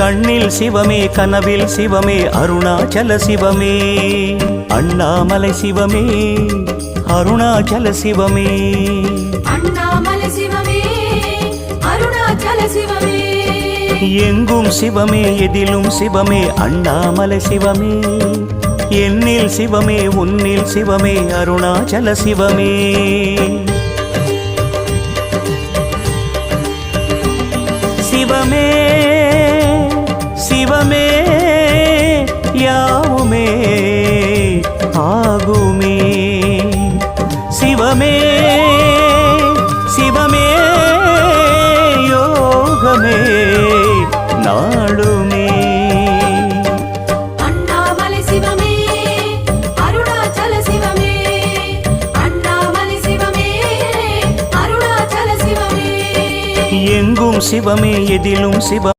கண்ணில் சிவமே கனவில் சிவமே அருணாச்சல சிவமே அண்ணாமலை சிவமே அருணாச்சல சிவமே அண்ணாமலை சிவமே அருணாச்சல சிவமே எங்கும் சிவமே எதிலும் சிவமே அண்ணாமலை சிவமே என்னில் சிவமே உன்னில் சிவமே அருணாச்சல சிவமே சிவமே சிவமே யாவுமே ஆகுமே சிவமே சிவமே யோகமே நாளுமே அண்ணாமலை சிவமே அருணாச்சல சிவமே அண்ணாமலை சிவமே அருணாச்சல சிவமே எங்கும் சிவமே எதிலும் சிவ